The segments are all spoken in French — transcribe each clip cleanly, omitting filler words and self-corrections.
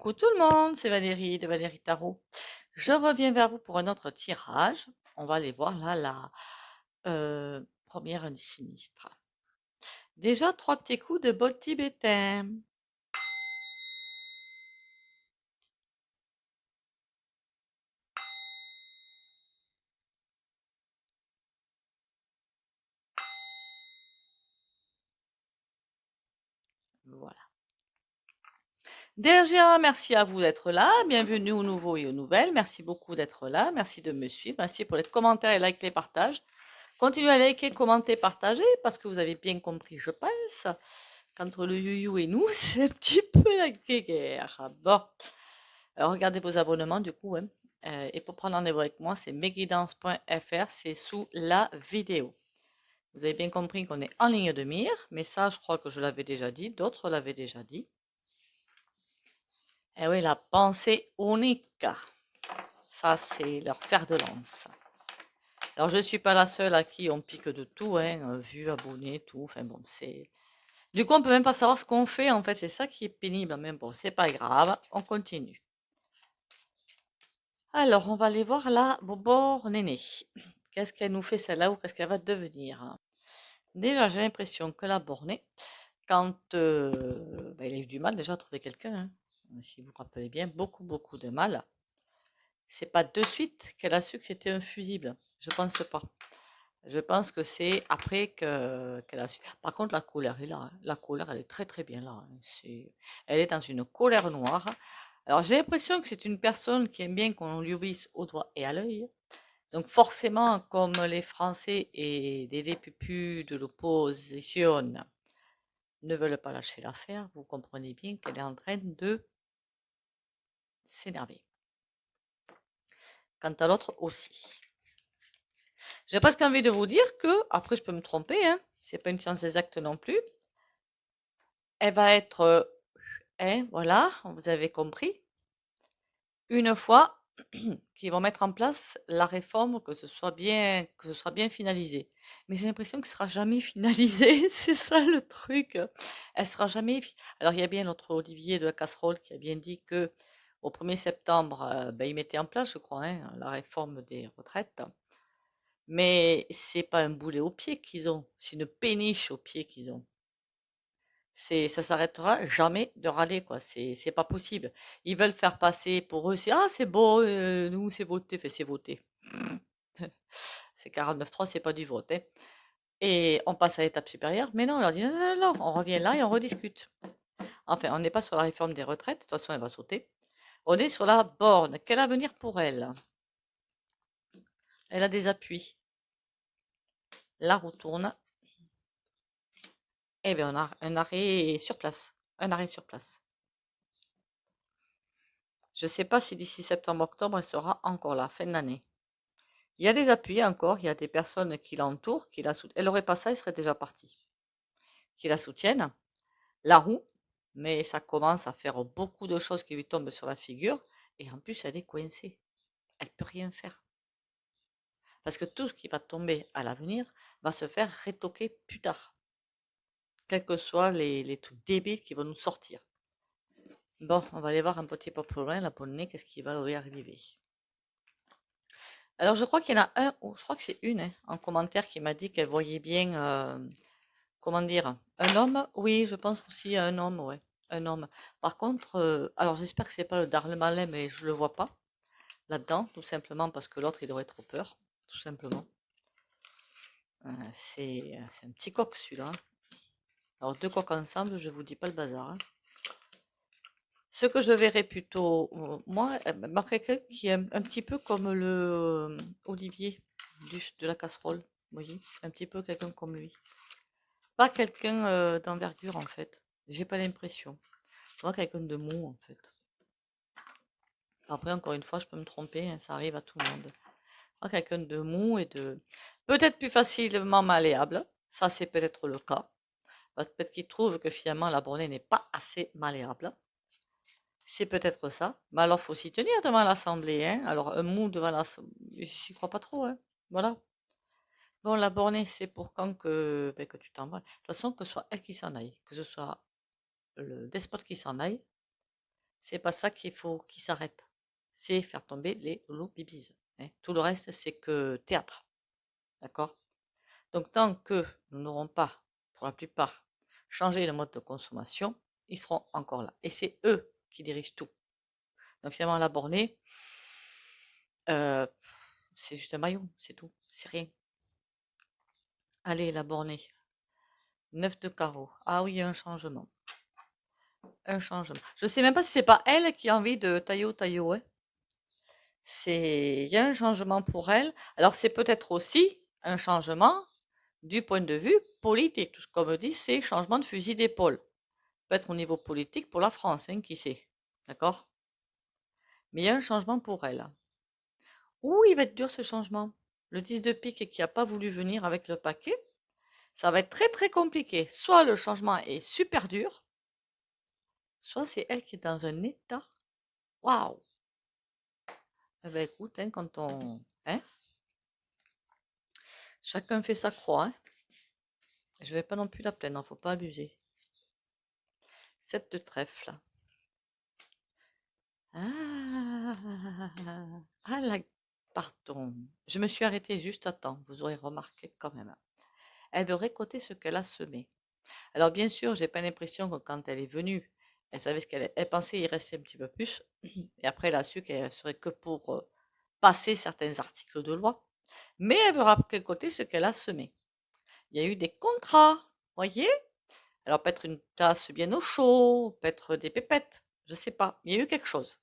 Coucou tout le monde, c'est Valérie de Valérie Tarot. Je reviens vers vous pour un autre tirage. On va aller voir là la première sinistre. Déjà, trois petits coups de bol tibétain. Voilà. Déjà, merci à vous d'être là. Bienvenue aux nouveaux et aux nouvelles. Merci beaucoup d'être là. Merci de me suivre. Merci pour les commentaires, les likes, les partages. Continuez à liker, commenter, partager parce que vous avez bien compris, je pense, qu'entre le you et nous, c'est un petit peu la guerre. Bon. Alors, regardez vos abonnements du coup, hein. Et pour prendre rendez-vous avec moi, c'est meguidance.fr, c'est sous la vidéo. Vous avez bien compris qu'on est en ligne de mire, mais ça, je crois que je l'avais déjà dit, d'autres l'avaient déjà dit. Eh oui, la pensée unique, ça, c'est leur fer de lance. Alors, je ne suis pas la seule à qui on pique de tout, hein, vues, abonnés, tout. Enfin bon, c'est. Du coup, on peut même pas savoir ce qu'on fait, en fait, c'est ça qui est pénible. Mais bon, c'est pas grave, on continue. Alors, on va aller voir la Bobor Néné. Qu'est-ce qu'elle nous fait celle-là ou qu'est-ce qu'elle va devenir? Déjà, j'ai l'impression que la bornée, quand elle a eu du mal déjà à trouver quelqu'un, hein. Si vous vous rappelez bien, beaucoup de mal. C'est pas de suite qu'elle a su que c'était un fusible. Je pense pas. Je pense que c'est après qu'elle a su. Par contre, la colère est là, hein. La colère, elle est très bien là, hein. Elle est dans une colère noire. Alors, j'ai l'impression que c'est une personne qui aime bien qu'on lui obéisse au doigt et à l'œil. Donc forcément, comme les Français et des députés de l'opposition ne veulent pas lâcher l'affaire, vous comprenez bien qu'elle est en train de s'énerver. Quant à l'autre aussi. J'ai presque envie de vous dire que, après je peux me tromper, hein, c'est pas une science exacte non plus, elle va être, voilà, vous avez compris, une fois qu'ils vont mettre en place la réforme, que ce sera bien finalisé. Mais j'ai l'impression que ce sera jamais finalisé, c'est ça le truc. Elle sera jamais. Alors il y a bien notre Olivier de la casserole qui a bien dit que au 1er septembre, ben, il mettait en place, je crois, hein, la réforme des retraites. Mais c'est pas un boulet au pied qu'ils ont, c'est une péniche au pied qu'ils ont. Ça s'arrêtera jamais de râler, quoi. C'est pas possible. Ils veulent faire passer pour eux, c'est bon, nous c'est voté, fait c'est voté. C'est 49.3, c'est pas du vote, hein. Et on passe à l'étape supérieure. Mais non, on leur dit non, on revient là et on rediscute. Enfin, on n'est pas sur la réforme des retraites, de toute façon elle va sauter. On est sur la borne. Quel avenir pour elle? Elle a des appuis. La roue tourne. Eh bien, on a un arrêt sur place. Un arrêt sur place. Je ne sais pas si d'ici septembre-octobre, elle sera encore là, fin de l'année. Il y a des appuis encore, il y a des personnes qui l'entourent, qui la soutiennent. Elle n'aurait pas ça, elle serait déjà partie. Qui la soutiennent. La roue, mais ça commence à faire beaucoup de choses qui lui tombent sur la figure. Et en plus, elle est coincée. Elle ne peut rien faire. Parce que tout ce qui va tomber à l'avenir va se faire rétoquer plus tard. Quels que soient les trucs débiles qui vont nous sortir. Bon, on va aller voir un petit peu plus loin, la poney, qu'est-ce qui va lui arriver. Alors, je crois qu'il y en a un, ou je crois que c'est une, hein, en commentaire qui m'a dit qu'elle voyait bien, comment dire, un homme. Oui, je pense aussi à un homme, ouais, un homme. Par contre, alors j'espère que c'est pas le Darle-Malin, mais je le vois pas là-dedans, tout simplement parce que l'autre, il aurait trop peur, tout simplement. C'est un petit coq celui-là, hein. Alors, deux coqs ensemble, je vous dis pas le bazar, hein. Ce que je verrais plutôt, moi, quelqu'un qui est un petit peu comme le Olivier de la casserole, vous voyez, un petit peu quelqu'un comme lui. Pas quelqu'un d'envergure en fait. J'ai pas l'impression. Moi, quelqu'un de mou en fait. Après, encore une fois, je peux me tromper, hein, ça arrive à tout le monde. Moi, quelqu'un de mou et de peut-être plus facilement malléable. Ça, c'est peut-être le cas. Parce que peut-être qu'il trouve que finalement la bornée n'est pas assez malléable. C'est peut-être ça. Mais alors, faut s'y tenir devant l'Assemblée, hein. Alors, un mou devant l'Assemblée, j'y crois pas trop, hein. Voilà. Bon, la bornée, c'est pour quand ben, que tu t'en vas. De toute façon, que ce soit elle qui s'en aille, que ce soit le despote qui s'en aille, C'est pas ça qu'il faut qu'il s'arrête. C'est faire tomber les loulous bibis. Hein. Tout le reste, c'est que théâtre. D'accord? Donc, tant que nous n'aurons pas, pour la plupart, changé le mode de consommation, ils seront encore là. Et c'est eux qui dirigent tout. Donc, finalement, la bornée, euh, c'est juste un maillon, c'est tout. C'est rien. Allez, la bornée. 9 de carreau. Ah oui, il y a un changement. Un changement. Je sais même pas si c'est pas elle qui a envie de taillot, hein. Il y a un changement pour elle. Alors, c'est peut-être aussi un changement du point de vue politique. Tout ce qu'on me dit, c'est changement de fusil d'épaule. Peut-être au niveau politique pour la France, hein, qui sait. D'accord? Mais il y a un changement pour elle. Ouh, il va être dur ce changement. Le 10 de pique qui n'a pas voulu venir avec le paquet, ça va être très très compliqué. Soit le changement est super dur, soit c'est elle qui est dans un état. Waouh! Eh ben écoute, hein, quand on. Hein, chacun fait sa croix. Hein. Je vais pas non plus la plaindre, hein, faut pas abuser. 7 de trèfle. Ah, ah la... Pardon. Je me suis arrêtée juste à temps, vous aurez remarqué quand même. Elle veut récolter ce qu'elle a semé. Alors bien sûr, j'ai pas l'impression que quand elle est venue, elle savait ce elle pensait y rester un petit peu plus. Et après, elle a su qu'elle serait que pour passer certains articles de loi. Mais elle veut récolter ce qu'elle a semé. Il y a eu des contrats, voyez? Alors peut-être une tasse bien au chaud, peut-être des pépettes, je sais pas. Il y a eu quelque chose.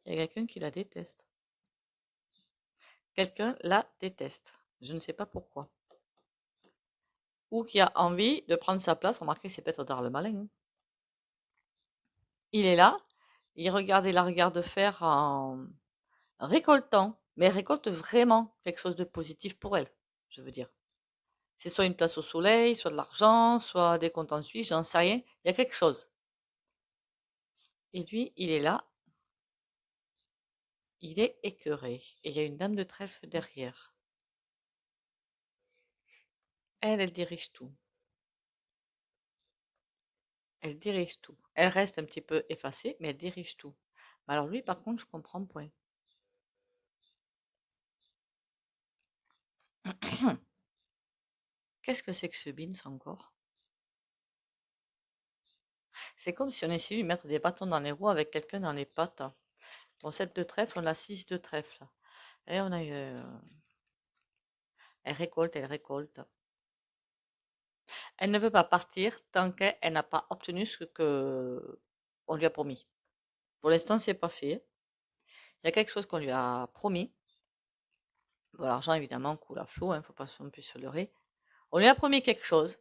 Il y a quelqu'un qui la déteste. Quelqu'un la déteste. Je ne sais pas pourquoi. Ou qui a envie de prendre sa place. Remarquez, c'est peut-être dans le malin. Hein. Il est là. Il la regarde faire en récoltant. Mais elle récolte vraiment quelque chose de positif pour elle, je veux dire. C'est soit une place au soleil, soit de l'argent, soit des comptes en Suisse, j'en sais rien. Il y a quelque chose. Et lui, il est là. Il est écœuré. Et il y a une dame de trèfle derrière. Elle dirige tout. Elle dirige tout. Elle reste un petit peu effacée, mais elle dirige tout. Mais alors lui, par contre, je comprends point. Qu'est-ce que c'est que ce bins encore? C'est comme si on essayait de lui mettre des bâtons dans les roues avec quelqu'un dans les pattes. Bon, 7 de trèfle, on a 6 de trèfle. Et on a eu... elle récolte, elle récolte. Elle ne veut pas partir tant qu'elle n'a pas obtenu ce que on lui a promis. Pour l'instant, c'est pas fait. Il y a quelque chose qu'on lui a promis. Bon, l'argent, évidemment, coule à flot, hein, faut pas non plus se leurrer. On lui a promis quelque chose.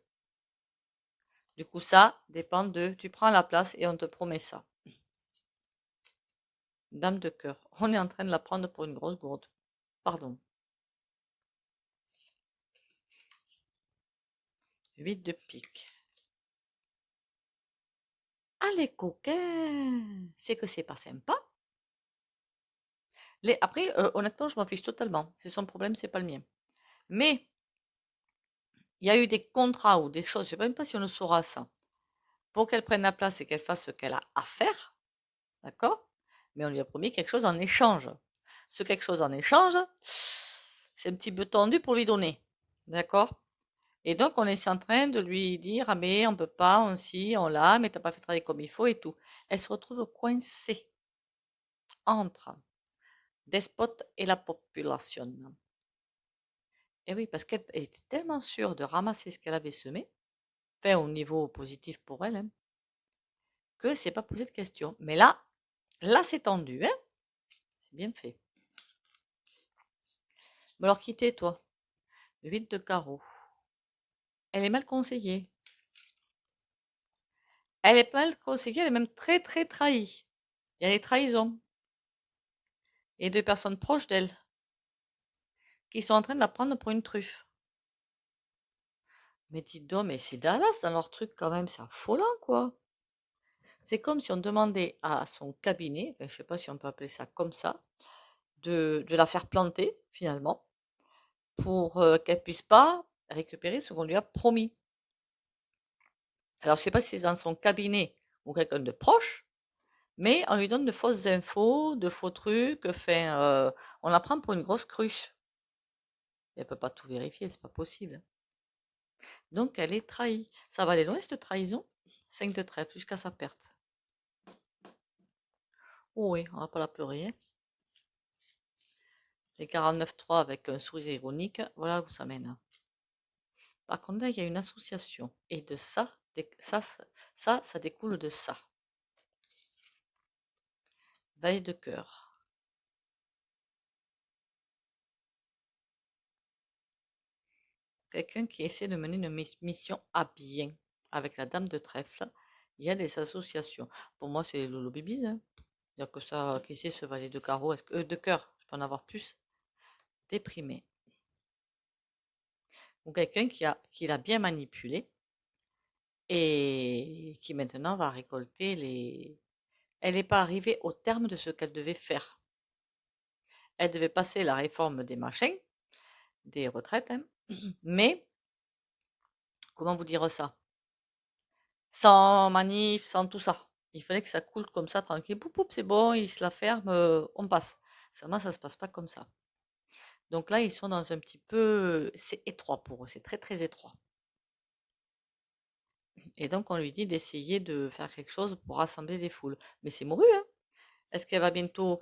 Du coup, ça dépend de, tu prends la place et on te promet ça. Dame de cœur. On est en train de la prendre pour une grosse gourde. Pardon. 8 de pique. Ah, les coquins! C'est que c'est pas sympa. Après, honnêtement, je m'en fiche totalement. C'est son problème, c'est pas le mien. Mais, il y a eu des contrats ou des choses, je sais même pas si on le saura ça, pour qu'elle prenne la place et qu'elle fasse ce qu'elle a à faire. D'accord? Mais on lui a promis quelque chose en échange. Ce quelque chose en échange, c'est un petit peu tendu pour lui donner. D'accord? Et donc, on est en train de lui dire, ah mais on peut pas, on si, on l'a, mais t'as pas fait travailler comme il faut et tout. Elle se retrouve coincée entre despote et la population. Et oui, parce qu'elle était tellement sûre de ramasser ce qu'elle avait semé, enfin au niveau positif pour elle, hein, que c'est pas posé de question. Mais là c'est tendu, hein? C'est bien fait. Mais alors quittez toi. 8 de carreau. Elle est mal conseillée. Elle est mal conseillée, elle est même très très trahie. Il y a des trahisons. Et deux personnes proches d'elle qui sont en train de la prendre pour une truffe. Mais dites donc, mais c'est Dallas dans leur truc quand même, c'est affolant quoi. C'est comme si on demandait à son cabinet, je ne sais pas si on peut appeler ça comme ça, de la faire planter finalement, pour qu'elle puisse pas récupérer ce qu'on lui a promis. Alors je ne sais pas si c'est dans son cabinet ou quelqu'un de proche, mais on lui donne de fausses infos, de faux trucs, enfin, on la prend pour une grosse cruche. Elle peut pas tout vérifier, c'est pas possible. Donc elle est trahie. Ça va aller loin cette trahison. 5 de trèfle jusqu'à sa perte. Oh oui, on va pas la pleurer, hein. Les 49-3 avec un sourire ironique, voilà où ça mène. Par contre, là, il y a une association. Et de ça, ça découle de ça. Valet de cœur. Quelqu'un qui essaie de mener une mission à bien. Avec la dame de trèfle, il y a des associations. Pour moi, c'est Lolo Bibis, hein. Il n'y a que ça. Qui c'est ce valet de carreau? De cœur, je peux en avoir plus. Déprimé. Ou quelqu'un qui l'a bien manipulé et qui maintenant va récolter les. Elle n'est pas arrivée au terme de ce qu'elle devait faire. Elle devait passer la réforme des machins, des retraites, hein. Mais, comment vous dire ça? Sans manif, sans tout ça. Il fallait que ça coule comme ça, tranquille. Poup, poup, c'est bon, ils se la ferment, on passe. Seulement, ça se passe pas comme ça. Donc là, ils sont dans un petit peu. C'est étroit pour eux, c'est très très étroit. Et donc, on lui dit d'essayer de faire quelque chose pour rassembler des foules. Mais c'est mouru, hein? Est-ce qu'elle va bientôt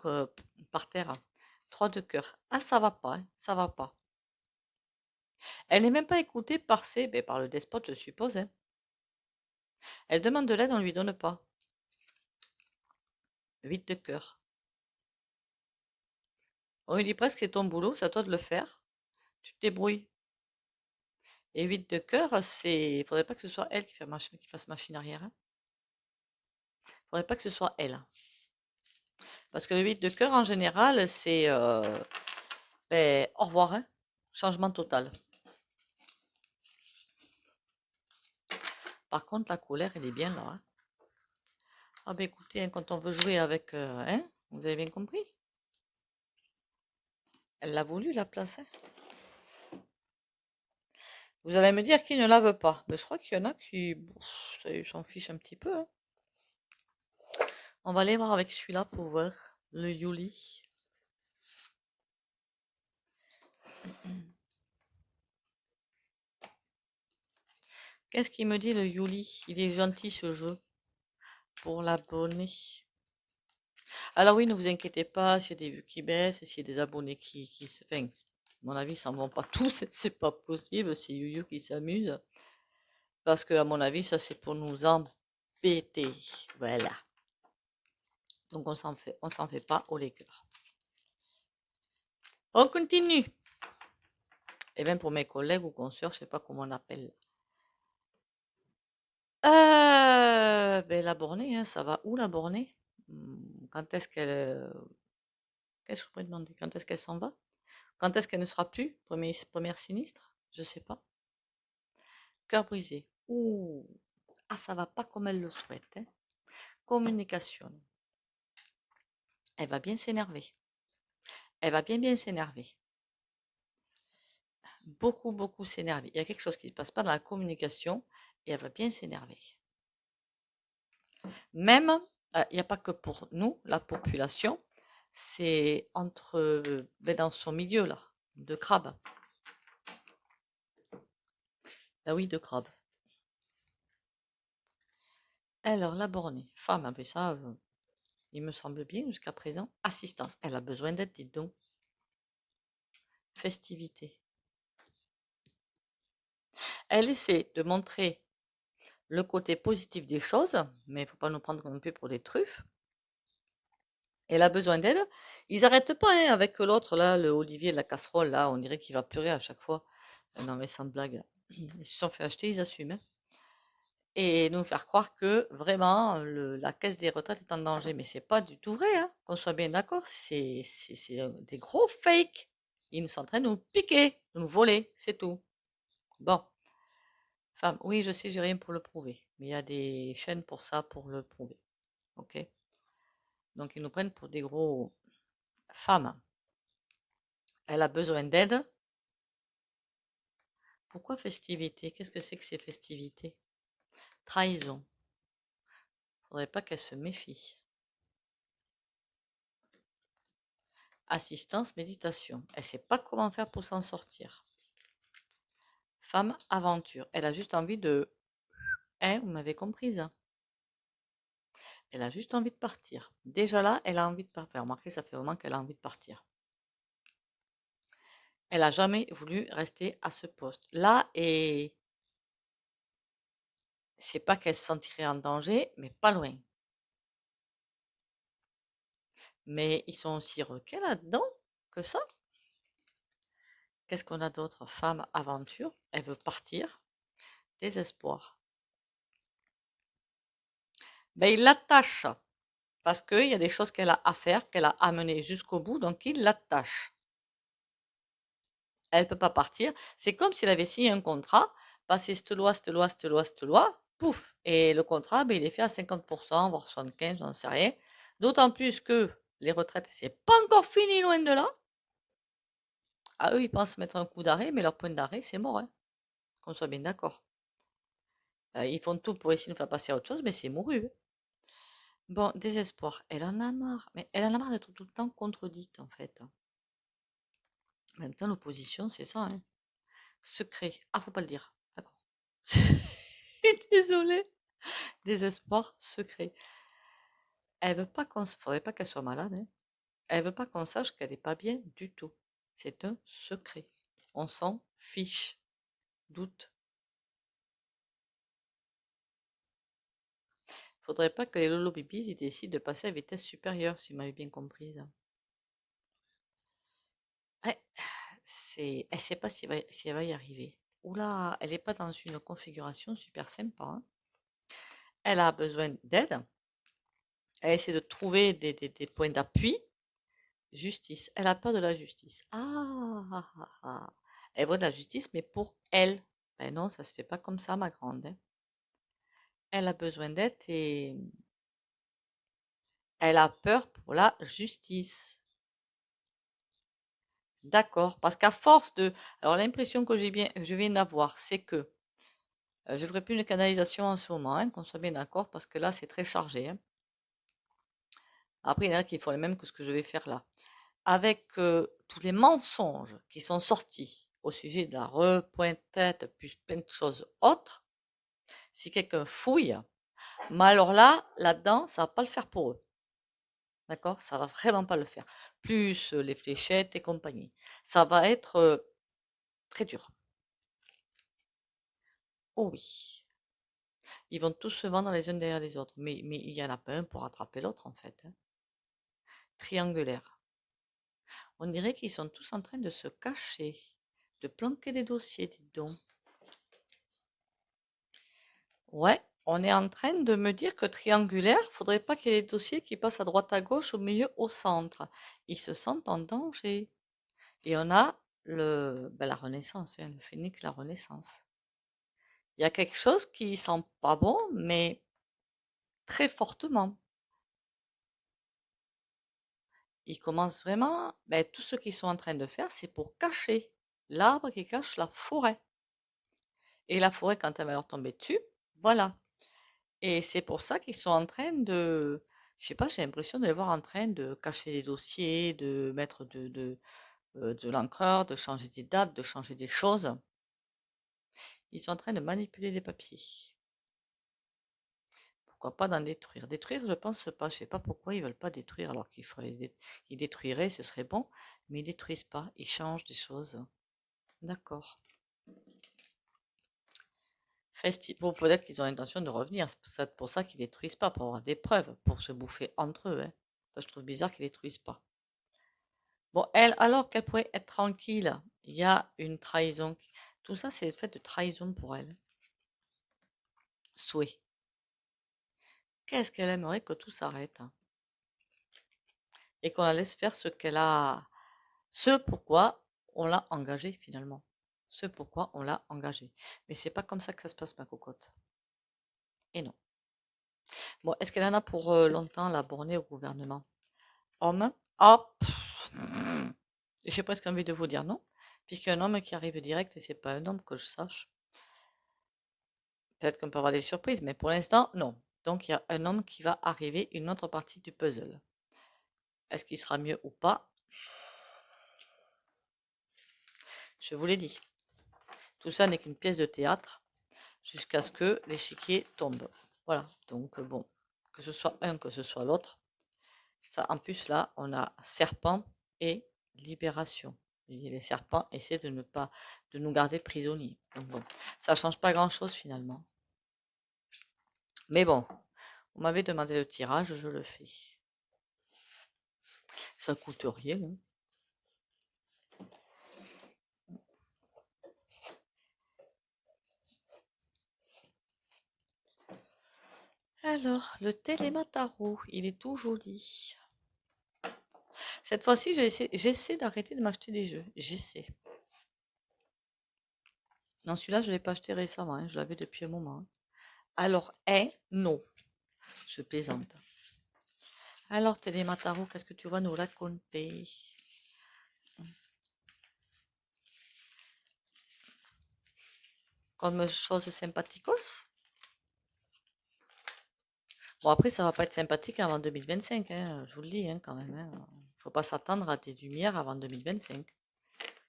par terre? 3 de cœur. Ah, ça va pas, hein, ça va pas. Elle n'est même pas écoutée par par le despote, je suppose, hein. Elle demande de l'aide, on ne lui donne pas. 8 de cœur. On lui dit presque c'est ton boulot, c'est à toi de le faire. Tu te débrouilles. Et 8 de cœur, il faudrait pas que ce soit elle qui fasse machine arrière, hein. Faudrait pas que ce soit elle. Parce que le 8 de cœur, en général, c'est au revoir, hein. Changement total. Par contre, la colère, elle est bien là, hein. Ah ben écoutez, hein, quand on veut jouer avec, hein, vous avez bien compris. Elle l'a voulu, la place, hein. Vous allez me dire qui ne la veut pas. Mais je crois qu'il y en a qui s'en fichent un petit peu, hein. On va aller voir avec celui-là pour voir. Le Yuli. Qu'est-ce qu'il me dit le Yuli? Il est gentil ce jeu. Pour l'abonné. Alors oui, ne vous inquiétez pas s'il y a des vues qui baissent et s'il y a des abonnés qui se... Enfin, à mon avis, ils s'en vont pas tous, c'est pas possible, c'est Yuyu qui s'amuse. Parce que à mon avis, ça c'est pour nous embêter. Voilà. Donc on s'en fait pas au cœurs. On continue. Et même pour mes collègues ou consoeurs, je sais pas comment on appelle. Ben la bornée, hein, ça va où la bornée? Quand est-ce qu'elle... Qu'est-ce que je pourrais demander? Quand est-ce qu'elle s'en va? Quand est-ce qu'elle ne sera plus? Première sinistre? Je sais pas. Cœur brisé. Ouh. Ah, ça va pas comme elle le souhaite, hein. Communication. Elle va bien s'énerver. Elle va bien s'énerver. Beaucoup, beaucoup s'énerver. Il y a quelque chose qui ne se passe pas dans la communication et elle va bien s'énerver. Même, il n'y a pas que pour nous, la population, c'est dans son milieu là, de crabe. Ah oui, de crabe. Alors, la bornée, femme, mais ça, il me semble bien jusqu'à présent. Assistance, elle a besoin d'aide, dites donc. Festivité. Elle essaie de montrer le côté positif des choses, mais il ne faut pas nous prendre non plus pour des truffes. Elle a besoin d'aide. Ils n'arrêtent pas, hein, avec l'autre, là, le Olivier de la casserole, là, on dirait qu'il va pleurer à chaque fois. Non, mais sans blague. Ils se sont fait acheter, ils assument, hein. Et nous faire croire que vraiment la caisse des retraites est en danger. Mais c'est pas du tout vrai, hein. Qu'on soit bien d'accord, c'est des gros fakes. Ils sont en train de nous piquer, de nous voler, c'est tout. Bon. Femme, oui, je sais, j'ai rien pour le prouver. Mais il y a des chaînes pour ça, pour le prouver. Ok? Donc ils nous prennent pour des gros femmes. Elle a besoin d'aide. Pourquoi festivité? Qu'est-ce que c'est que ces festivités? Trahison. Faudrait pas qu'elle se méfie. Assistance, méditation. Elle sait pas comment faire pour s'en sortir. Femme, aventure. Elle a juste envie de... Hein, vous m'avez comprise. Elle a juste envie de partir. Déjà là, elle a envie de partir. Remarquez, ça fait vraiment qu'elle a envie de partir. Elle a jamais voulu rester à ce poste. Là, et c'est pas qu'elle se sentirait en danger, mais pas loin. Mais ils sont aussi requins là-dedans que ça. Qu'est-ce qu'on a d'autre? Femme, aventure. Elle veut partir. Désespoir. Ben, il l'attache. Parce qu'il y a des choses qu'elle a à faire, qu'elle a amenées jusqu'au bout, donc il l'attache. Elle peut pas partir. C'est comme s'il avait signé un contrat, passer cette loi, cette loi, cette loi, cette loi, pouf. Et le contrat, ben, il est fait à 50%, voire 75, j'en sais rien. D'autant plus que les retraites, c'est pas encore fini, loin de là. À eux, ils pensent mettre un coup d'arrêt, mais leur point d'arrêt, c'est mort, hein. Qu'on soit bien d'accord. Ils font tout pour essayer de faire passer à autre chose, mais c'est mouru, hein. Bon, désespoir. Elle en a marre. Mais elle en a marre d'être tout le temps contredite, en fait. En même temps, l'opposition, c'est ça, hein. Secret. Ah, faut pas le dire. D'accord. Désolée. Désespoir, secret. Elle veut pas qu'on... Faudrait pas qu'elle soit malade, hein. Elle veut pas qu'on sache qu'elle est pas bien du tout. C'est un secret. On s'en fiche. Doute. Faudrait pas que les lolobibis ils décident de passer à vitesse supérieure, si vous m'avez bien comprise. Ouais, elle sait pas si elle va y arriver. Oula, elle n'est pas dans une configuration super sympa, hein. Elle a besoin d'aide. Elle essaie de trouver des points d'appui. Justice. Elle a peur de la justice. Ah, ah, ah. Elle veut de la justice, mais pour elle. Ben non, ça se fait pas comme ça, ma grande, hein. Elle a besoin d'aide et elle a peur pour la justice. D'accord. Parce qu'à force de... Alors l'impression que je viens d'avoir, c'est que je ne ferai plus une canalisation en ce moment, hein, qu'on soit bien d'accord, parce que là, c'est très chargé, hein. Après, il y en a qui font les mêmes que ce que je vais faire là. Avec tous les mensonges qui sont sortis au sujet de la repointe-tête, plus plein de choses autres, si quelqu'un fouille, mais alors là, là-dedans, ça va pas le faire pour eux. D'accord? Ça va vraiment pas le faire. Plus les fléchettes et compagnie. Ça va être très dur. Oh oui. Ils vont tous se vendre les uns derrière les autres. Mais il y en a pas un pour rattraper l'autre, en fait, hein. Triangulaire. On dirait qu'ils sont tous en train de se cacher, de planquer des dossiers, dites donc. Ouais, on est en train de me dire que triangulaire, faudrait pas qu'il y ait des dossiers qui passent à droite, à gauche, au milieu, au centre. Ils se sentent en danger. Et on a la Renaissance, hein, le phénix, la Renaissance. Il y a quelque chose qui sent pas bon, mais très fortement. Ils commencent vraiment, ben, tout ce qu'ils sont en train de faire, c'est pour cacher l'arbre qui cache la forêt. Et la forêt, quand elle va leur tomber dessus, voilà. Et c'est pour ça qu'ils sont en train de, je sais pas, j'ai l'impression de les voir en train de cacher des dossiers, de mettre de l'encreur, de changer des dates, de changer des choses. Ils sont en train de manipuler les papiers. Pourquoi pas d'en détruire? Détruire, je pense pas. Je sais pas pourquoi ils veulent pas détruire alors ils détruiraient, ce serait bon, mais ils détruisent pas. Ils changent des choses. D'accord. Bon, peut-être qu'ils ont l'intention de revenir. C'est pour ça qu'ils détruisent pas, pour avoir des preuves, pour se bouffer entre eux, hein. Enfin, je trouve bizarre qu'ils détruisent pas. Bon, elle, alors qu'elle pourrait être tranquille, il y a une trahison. Tout ça, c'est le fait de trahison pour elle. Souhait. Qu'est-ce qu'elle aimerait que tout s'arrête, hein, et qu'on la laisse faire ce pourquoi on l'a engagée finalement. Ce pourquoi on l'a engagée. Mais c'est pas comme ça que ça se passe, ma cocotte. Et non. Bon, est-ce qu'elle en a pour longtemps, la bornée au gouvernement? Homme? Ah, j'ai presque envie de vous dire non, puisqu'un homme qui arrive direct et c'est pas un homme que je sache. Peut-être qu'on peut avoir des surprises, mais pour l'instant, non. Donc, il y a un homme qui va arriver, une autre partie du puzzle. Est-ce qu'il sera mieux ou pas? Je vous l'ai dit. Tout ça n'est qu'une pièce de théâtre jusqu'à ce que l'échiquier tombe. Voilà. Donc, bon, que ce soit un, que ce soit l'autre. Ça, en plus, là, on a serpent et libération. Et les serpents essaient de ne pas, de nous garder prisonniers. Donc bon, ça change pas grand-chose finalement. Mais bon, on m'avait demandé le tirage, je le fais. Ça coûte rien, hein. Alors, le Télémataro, il est tout joli. Cette fois-ci, j'essaie d'arrêter de m'acheter des jeux. J'essaie. Non, celui-là, je ne l'ai pas acheté récemment, hein, je l'avais depuis un moment, hein. Alors, non, je plaisante. Alors, Télémataro, qu'est-ce que tu vas nous raconter? Comme chose sympathiquos? Bon, après, ça va pas être sympathique avant 2025, hein, je vous le dis, hein, quand même, hein. Faut pas s'attendre à des lumières avant 2025,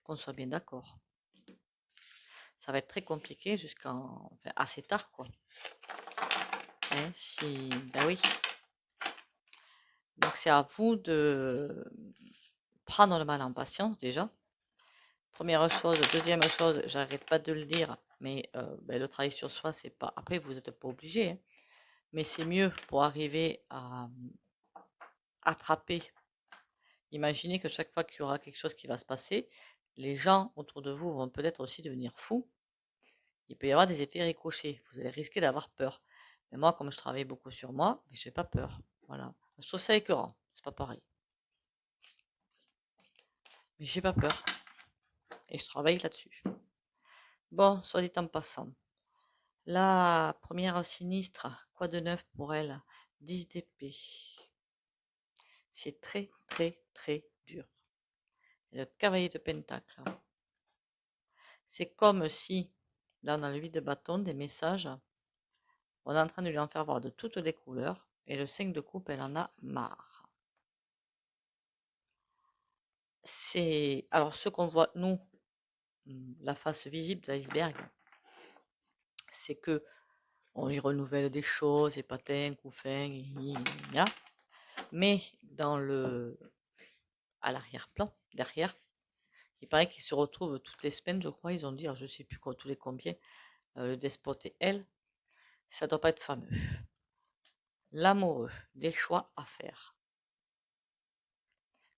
qu'on soit bien d'accord. Ça va être très compliqué jusqu'en, enfin, assez tard, quoi. Hein, si, ben oui. Donc, c'est à vous de prendre le mal en patience, déjà. Première chose. Deuxième chose, j'arrête pas de le dire, mais ben, le travail sur soi, c'est pas. Après, vous n'êtes pas obligé, hein, mais c'est mieux pour arriver à attraper. Imaginez que chaque fois qu'il y aura quelque chose qui va se passer, les gens autour de vous vont peut-être aussi devenir fous. Il peut y avoir des effets ricochets. Vous allez risquer d'avoir peur. Mais moi, comme je travaille beaucoup sur moi, je n'ai pas peur. Voilà. Je trouve ça écœurant. C'est pas pareil. Mais j'ai pas peur. Et je travaille là-dessus. Bon, soit dit en passant. La première sinistre, quoi de neuf pour elle? 10 d'épée. C'est très, très, très dur. Et le cavalier de pentacle. C'est comme si, là, dans le 8 de bâton, des messages, on est en train de lui en faire voir de toutes les couleurs. Et le 5 de coupe, elle en a marre. C'est. Alors, ce qu'on voit, nous, la face visible de l'iceberg, c'est que on lui renouvelle des choses, et patins, couffins, mais à l'arrière-plan, derrière, il paraît qu'ils se retrouvent toutes les semaines, je crois, ils ont dit, alors je sais plus quoi, tous les combien, le despote et elle, ça doit pas être fameux. L'amoureux, des choix à faire.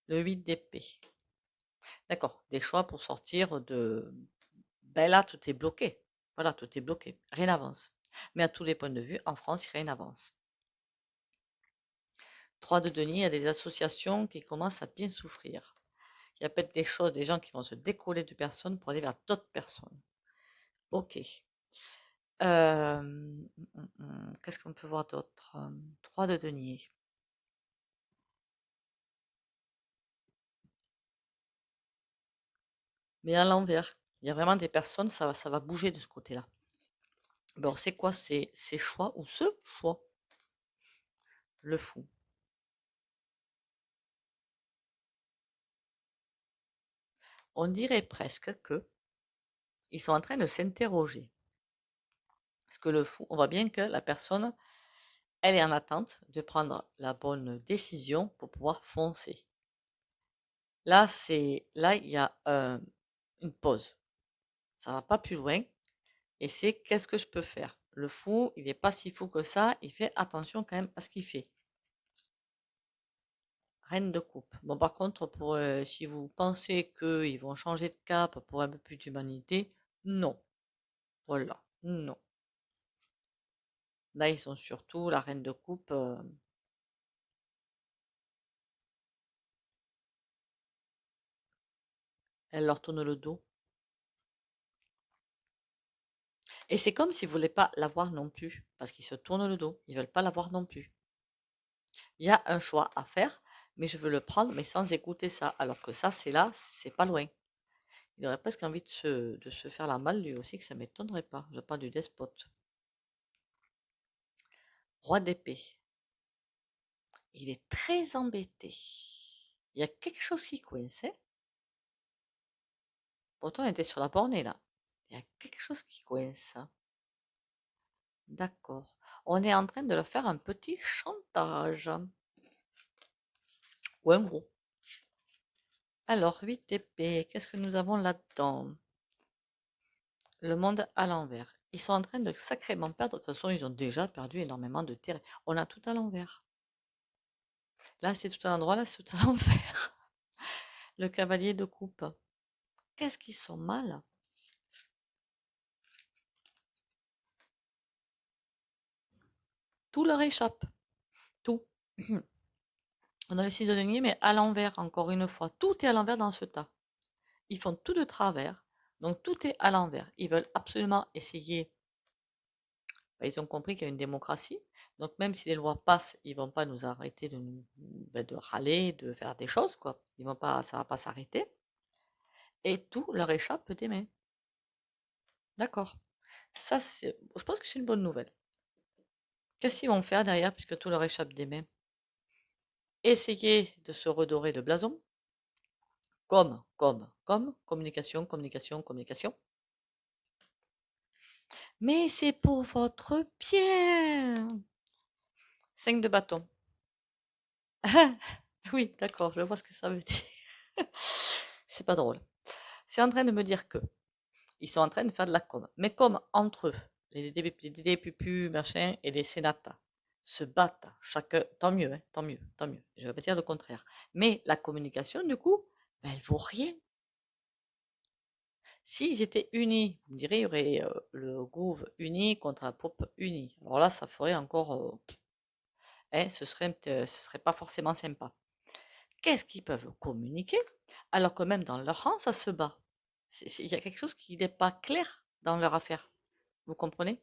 Le 8 d'épée. D'accord, des choix pour sortir de. Ben là, tout est bloqué. Voilà, tout est bloqué. Rien n'avance. Mais à tous les points de vue, en France, rien n'avance. 3 de denier, il y a des associations qui commencent à bien souffrir. Il y a peut-être des choses, des gens qui vont se décoller de personnes pour aller vers d'autres personnes. Ok. Qu'est-ce qu'on peut voir d'autre? 3 de denier. Mais à l'envers. Il y a vraiment des personnes, ça va bouger de ce côté-là. Bon, c'est quoi ces choix ou ce choix? Le fou. On dirait presque que ils sont en train de s'interroger. Parce que le fou, on voit bien que la personne, elle est en attente de prendre la bonne décision pour pouvoir foncer. Là, il y a une pause. Ça va pas plus loin. Et c'est qu'est-ce que je peux faire? Le fou, il n'est pas si fou que ça. Il fait attention quand même à ce qu'il fait. Reine de coupe. Bon, par contre, si vous pensez qu'ils vont changer de cap pour un peu plus d'humanité, non. Voilà, non. Là, ils sont surtout la reine de coupe. Elle leur tourne le dos. Et c'est comme s'ils ne voulaient pas l'avoir non plus. Parce qu'ils se tournent le dos. Ils ne veulent pas l'avoir non plus. Il y a un choix à faire, mais je veux le prendre, mais sans écouter ça. Alors que ça, c'est là, c'est pas loin. Il aurait presque envie de se faire la malle lui aussi, que ça m'étonnerait pas. Je parle du despote. Roi d'épée. Il est très embêté. Il y a quelque chose qui coince, hein. Pourtant, on était sur la bornée, là. Il y a quelque chose qui coince. D'accord. On est en train de leur faire un petit chantage. Ou un gros. Alors, 8 épées, qu'est-ce que nous avons là-dedans? Le monde à l'envers. Ils sont en train de sacrément perdre. De toute façon, ils ont déjà perdu énormément de terrain. On a tout à l'envers. Là, c'est tout à l'endroit, là, c'est tout à l'envers. Le cavalier de coupe. Qu'est-ce qu'ils sont mal? Tout leur échappe. Tout. On a le 6 de denier, mais à l'envers, encore une fois. Tout est à l'envers dans ce tas. Ils font tout de travers. Donc, tout est à l'envers. Ils veulent absolument essayer. Ils ont compris qu'il y a une démocratie. Donc, même si les lois passent, ils vont pas nous arrêter de râler, de faire des choses, quoi. Ils vont pas, ça va pas s'arrêter. Et tout leur échappe des mains. D'accord. Ça, je pense que c'est une bonne nouvelle. Qu'est-ce qu'ils vont faire derrière, puisque tout leur échappe des mains? Essayer de se redorer le blason. Comme, communication, communication, communication. Mais c'est pour votre bien. 5 de bâton. Oui, d'accord, je vois ce que ça veut dire. C'est pas drôle. C'est en train de me dire que ils sont en train de faire de la com. Mais comme entre eux, les DDPupus, machin, et les sénats se battent, chacun, tant mieux, hein, tant mieux, tant mieux. Je vais pas dire le contraire. Mais la communication, du coup, ben, elle vaut rien. S'ils étaient unis, vous me direz, il y aurait le Groove uni contre la Pop unie. Alors là, ça ferait encore, hein, ce serait pas forcément sympa. Qu'est-ce qu'ils peuvent communiquer alors que même dans leur rang, ça se bat? Il y a quelque chose qui n'est pas clair dans leur affaire. Vous comprenez?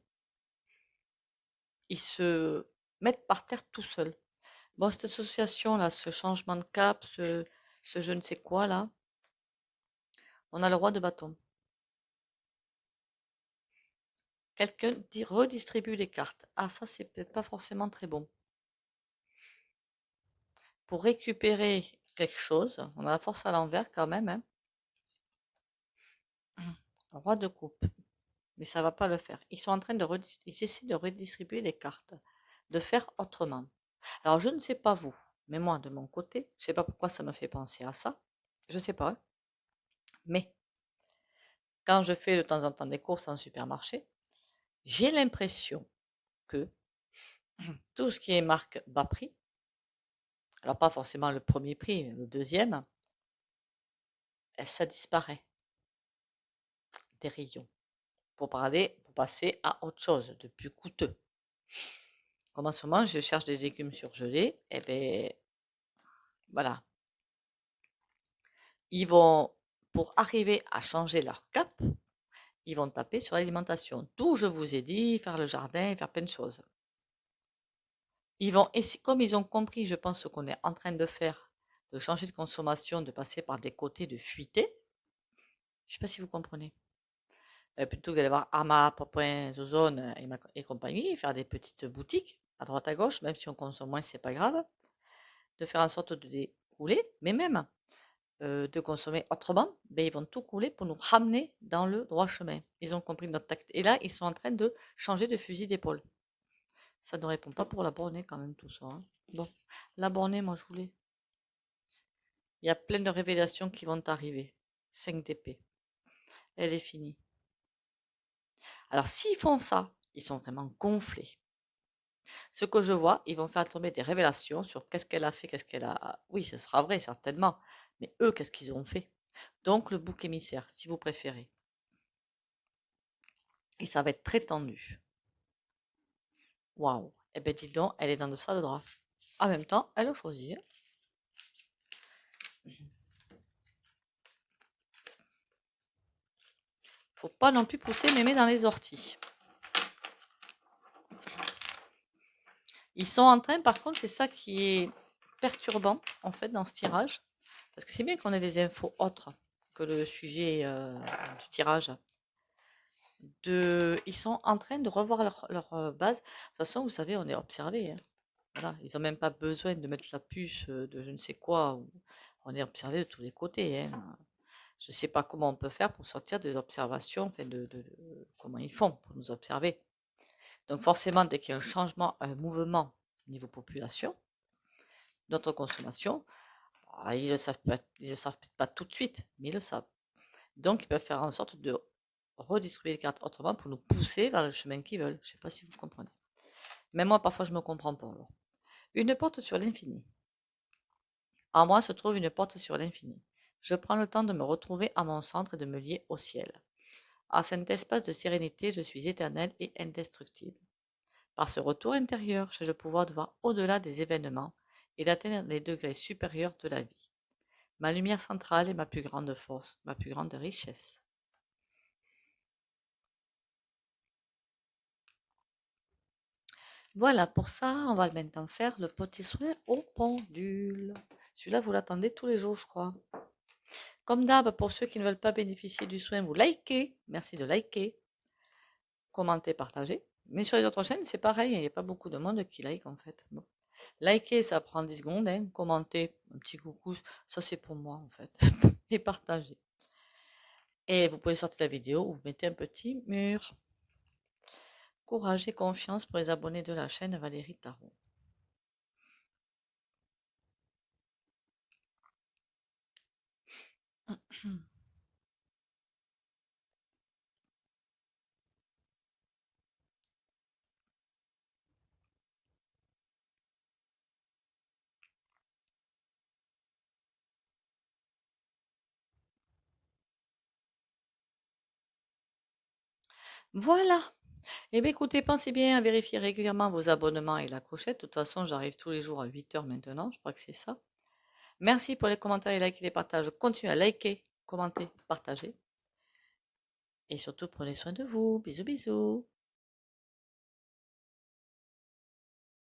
Ils se mettent par terre tout seuls. Bon, cette association-là, ce changement de cap, ce je ne sais quoi là, on a le roi de bâton. Quelqu'un redistribue les cartes. Ah, ça, c'est peut-être pas forcément très bon. Pour récupérer quelque chose, on a la force à l'envers quand même, hein. Roi de coupe. Mais ça va pas le faire. Ils sont en train ils essaient de redistribuer les cartes, de faire autrement. Alors, je ne sais pas vous, mais moi, de mon côté, je sais pas pourquoi ça me fait penser à ça. Je sais pas, hein. Mais quand je fais de temps en temps des courses en supermarché, j'ai l'impression que tout ce qui est marque bas prix, alors pas forcément le premier prix, le deuxième, ça disparaît des rayons pour passer à autre chose de plus coûteux. Comme en ce moment, je cherche des légumes surgelés, et ben voilà. Ils vont, pour arriver à changer leur cap, ils vont taper sur l'alimentation. D'où je vous ai dit, faire le jardin et faire plein de choses. Ils vont essayer, comme ils ont compris, je pense, ce qu'on est en train de faire, de changer de consommation, de passer par des côtés de fuiter. Je ne sais pas si vous comprenez. Plutôt que d'aller voir AMAP, Point, Ozone et compagnie, faire des petites boutiques à droite à gauche, même si on consomme moins, c'est pas grave, de faire en sorte de découler, mais même de consommer autrement, ben, ils vont tout couler pour nous ramener dans le droit chemin. Ils ont compris notre tact. Et là, ils sont en train de changer de fusil d'épaule. Ça ne répond pas pour la bornée quand même tout ça, hein. Bon, la bornée, moi je voulais. Il y a plein de révélations qui vont arriver. 5 d'épée. Elle est finie. Alors s'ils font ça, ils sont vraiment gonflés. Ce que je vois, ils vont faire tomber des révélations sur qu'est-ce qu'elle a fait, qu'est-ce qu'elle a. Oui, ce sera vrai, certainement. Mais eux, qu'est-ce qu'ils ont fait? Donc le bouc émissaire, si vous préférez. Et ça va être très tendu. Waouh! Eh ben dis donc, elle est dans de sales draps. En même temps, elle a choisi, hein. Faut pas non plus pousser mémé dans les orties. Ils sont en train, par contre, c'est ça qui est perturbant, en fait, dans ce tirage. Parce que c'est bien qu'on ait des infos autres que le sujet du tirage. ils sont en train de revoir leur base. De toute façon, vous savez, on est observé, hein. Voilà, ils ont même pas besoin de mettre la puce de je ne sais quoi. On est observé de tous les côtés, hein. Je ne sais pas comment on peut faire pour sortir des observations, enfin comment ils font pour nous observer. Donc forcément, dès qu'il y a un changement, un mouvement au niveau population, notre consommation, ils le savent pas, ils le savent peut-être pas tout de suite, mais ils le savent. Donc ils peuvent faire en sorte de redistribuer les cartes autrement pour nous pousser vers le chemin qu'ils veulent. Je ne sais pas si vous comprenez. Même moi, parfois, je me comprends pas. Alors. Une porte sur l'infini. En moi se trouve une porte sur l'infini. Je prends le temps de me retrouver à mon centre et de me lier au ciel. À cet espace de sérénité, je suis éternel et indestructible. Par ce retour intérieur, j'ai le pouvoir de voir au-delà des événements et d'atteindre les degrés supérieurs de la vie. Ma lumière centrale est ma plus grande force, ma plus grande richesse. Voilà, pour ça, on va maintenant faire le petit soin au pendule. Celui-là, vous l'attendez tous les jours, je crois. Comme d'hab, pour ceux qui ne veulent pas bénéficier du soin, vous likez. Merci de liker, commenter, partager. Mais sur les autres chaînes, c'est pareil, il n'y a pas beaucoup de monde qui like en fait. Bon. Liker, ça prend 10 secondes. Hein. Commenter, un petit coucou, ça c'est pour moi en fait. Et partager. Et vous pouvez sortir la vidéo ou vous mettez un petit mur. Courage et confiance pour les abonnés de la chaîne Valérie Tarot. Voilà. Eh bien, écoutez, pensez bien à vérifier régulièrement vos abonnements et la clochette. De toute façon, j'arrive tous les jours à 8 heures maintenant. Je crois que c'est ça. Merci pour les commentaires, les likes et les partages. Continuez à liker, commenter, partager. Et surtout, prenez soin de vous. Bisous, bisous.